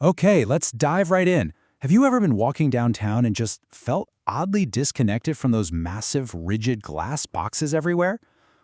Okay, let's dive right in. Have you ever been walking downtown and just felt oddly disconnected from those massive, rigid glass boxes everywhere?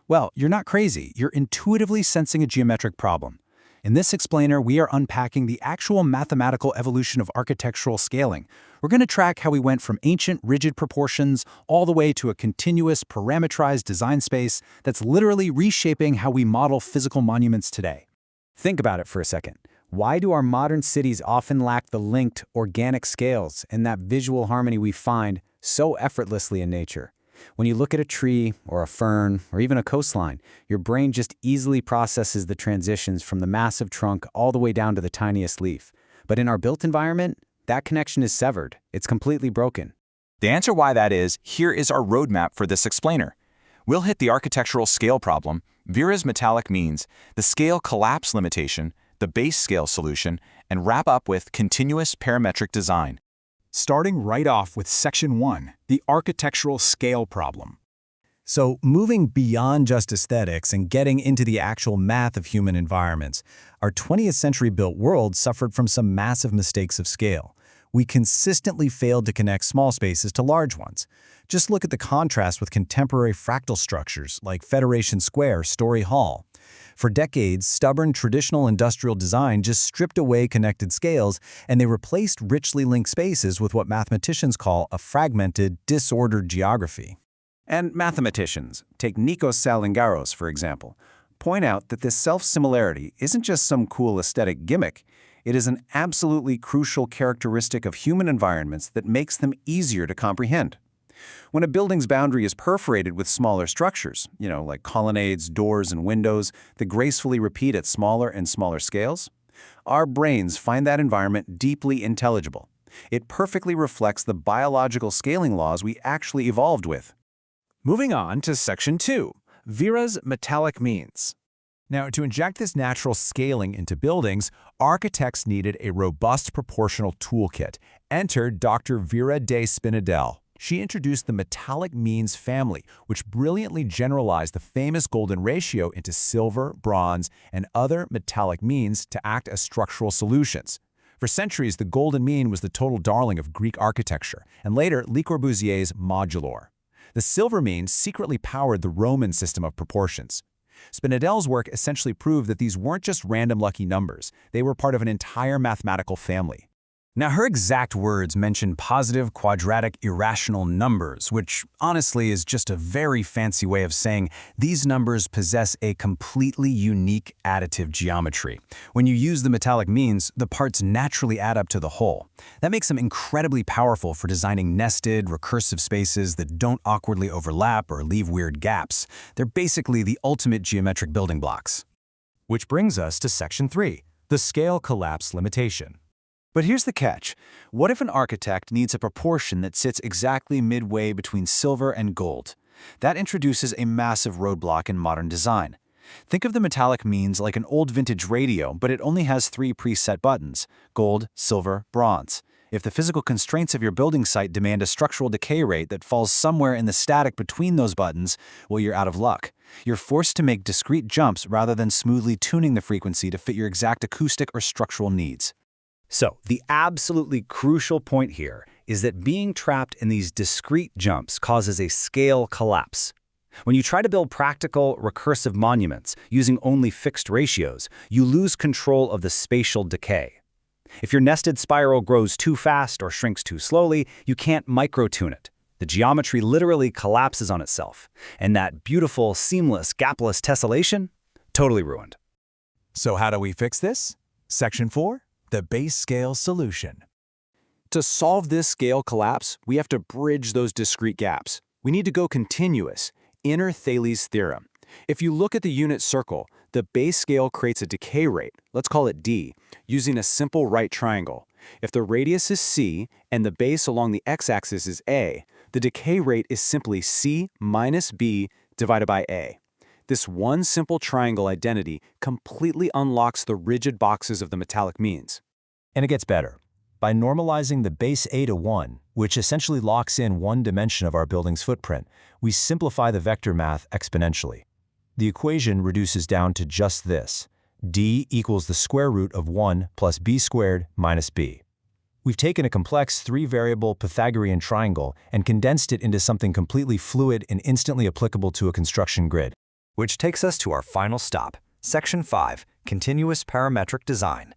Well, you're not crazy. You're intuitively sensing a geometric problem. In this explainer, we are unpacking the actual mathematical evolution of architectural scaling. We're going to track how we went from ancient, rigid proportions all the way to a continuous, parametrized design space that's literally reshaping how we model physical monuments today. Think about it for a second. Why do our modern cities often lack the linked, organic scales and that visual harmony we find so effortlessly in nature? When you look at a tree or a fern or even a coastline, your brain just easily processes the transitions from the massive trunk all the way down to the tiniest leaf. But in our built environment, that connection is severed. It's completely broken. To answer why that is, here is our roadmap for this explainer. We'll hit the architectural scale problem, Vera's metallic means, the scale collapse limitation, the base scale solution, and wrap up with continuous parametric design. Starting right off with Section 1, the architectural scale problem. So, moving beyond just aesthetics and getting into the actual math of human environments, our 20th century built world suffered from some massive mistakes of scale. We consistently failed to connect small spaces to large ones. Just look at the contrast with contemporary fractal structures like Federation Square, Story Hall. For decades, stubborn traditional industrial design just stripped away connected scales, and they replaced richly linked spaces with what mathematicians call a fragmented, disordered geography. And mathematicians, take Nikos Salingaros for example, point out that this self-similarity isn't just some cool aesthetic gimmick. It is an absolutely crucial characteristic of human environments that makes them easier to comprehend. When a building's boundary is perforated with smaller structures, like colonnades, doors, and windows that gracefully repeat at smaller and smaller scales, our brains find that environment deeply intelligible. It perfectly reflects the biological scaling laws we actually evolved with. Moving on to Section 2, Vera's metallic means. Now, to inject this natural scaling into buildings, architects needed a robust proportional toolkit. Enter Dr. Vera de Spinedel. She introduced the metallic means family, which brilliantly generalized the famous golden ratio into silver, bronze, and other metallic means to act as structural solutions. For centuries, the golden mean was the total darling of Greek architecture, and later Le Corbusier's modulor. The silver mean secretly powered the Roman system of proportions. Spinedel's work essentially proved that these weren't just random lucky numbers. They were part of an entire mathematical family. Now, her exact words mention positive quadratic irrational numbers, which honestly is just a very fancy way of saying these numbers possess a completely unique additive geometry. When you use the metallic means, the parts naturally add up to the whole. That makes them incredibly powerful for designing nested, recursive spaces that don't awkwardly overlap or leave weird gaps. They're basically the ultimate geometric building blocks. Which brings us to Section 3, the scale collapse limitation. But here's the catch. What if an architect needs a proportion that sits exactly midway between silver and gold? That introduces a massive roadblock in modern design. Think of the metallic means like an old vintage radio, but it only has 3 preset buttons: gold, silver, bronze. If the physical constraints of your building site demand a structural decay rate that falls somewhere in the static between those buttons, well, you're out of luck. You're forced to make discrete jumps rather than smoothly tuning the frequency to fit your exact acoustic or structural needs. So, the absolutely crucial point here is that being trapped in these discrete jumps causes a scale collapse. When you try to build practical, recursive monuments using only fixed ratios, you lose control of the spatial decay. If your nested spiral grows too fast or shrinks too slowly, you can't micro-tune it. The geometry literally collapses on itself, and that beautiful, seamless, gapless tessellation, totally ruined. So how do we fix this? Section 4. The base scale solution. To solve this scale collapse, we have to bridge those discrete gaps. We need to go continuous, inner Thales theorem. If you look at the unit circle, the base scale creates a decay rate, let's call it d, using a simple right triangle. If the radius is c and the base along the x-axis is a, the decay rate is simply c minus b divided by a. This one simple triangle identity completely unlocks the rigid boxes of the metallic means. And it gets better. By normalizing the base A to 1, which essentially locks in one dimension of our building's footprint, we simplify the vector math exponentially. The equation reduces down to just this. D equals the square root of 1 plus b squared minus b. We've taken a complex three-variable Pythagorean triangle and condensed it into something completely fluid and instantly applicable to a construction grid. Which takes us to our final stop, Section 5, Continuous Parametric Design.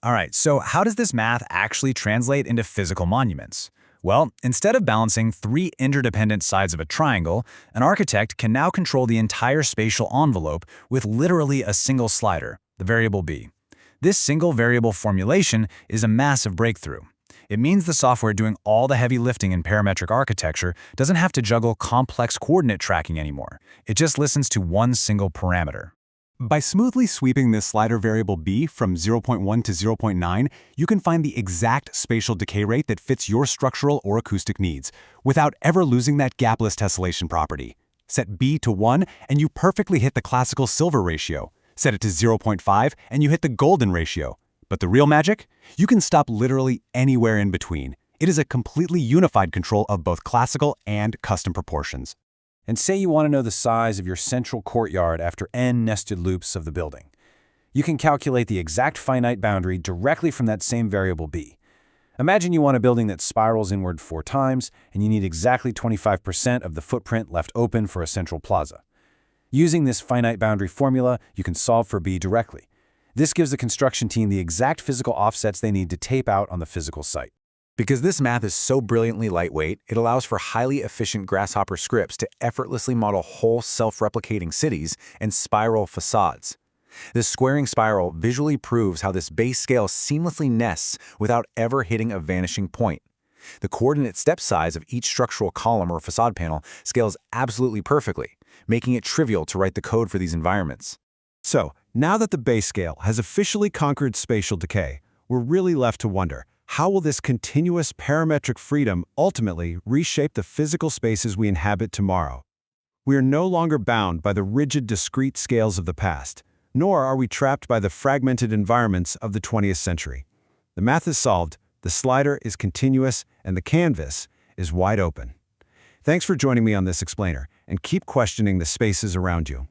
All right, so how does this math actually translate into physical monuments? Well, instead of balancing three interdependent sides of a triangle, an architect can now control the entire spatial envelope with literally a single slider, the variable b. This single variable formulation is a massive breakthrough. It means the software doing all the heavy lifting in parametric architecture doesn't have to juggle complex coordinate tracking anymore. It just listens to one single parameter. By smoothly sweeping this slider variable b from 0.1 to 0.9, you can find the exact spatial decay rate that fits your structural or acoustic needs, without ever losing that gapless tessellation property. Set b to 1 and you perfectly hit the classical silver ratio. Set it to 0.5 and you hit the golden ratio. But the real magic? You can stop literally anywhere in between. It is a completely unified control of both classical and custom proportions. And say you want to know the size of your central courtyard after n nested loops of the building. You can calculate the exact finite boundary directly from that same variable b. Imagine you want a building that spirals inward 4 times, and you need exactly 25% of the footprint left open for a central plaza. Using this finite boundary formula, you can solve for b directly. This gives the construction team the exact physical offsets they need to tape out on the physical site. Because this math is so brilliantly lightweight, it allows for highly efficient Grasshopper scripts to effortlessly model whole self-replicating cities and spiral facades. This squaring spiral visually proves how this base scale seamlessly nests without ever hitting a vanishing point. The coordinate step size of each structural column or facade panel scales absolutely perfectly, making it trivial to write the code for these environments. So, now that the base scale has officially conquered spatial decay, we're really left to wonder, how will this continuous parametric freedom ultimately reshape the physical spaces we inhabit tomorrow? We are no longer bound by the rigid discrete scales of the past, nor are we trapped by the fragmented environments of the 20th century. The math is solved, the slider is continuous, and the canvas is wide open. Thanks for joining me on this explainer, and keep questioning the spaces around you.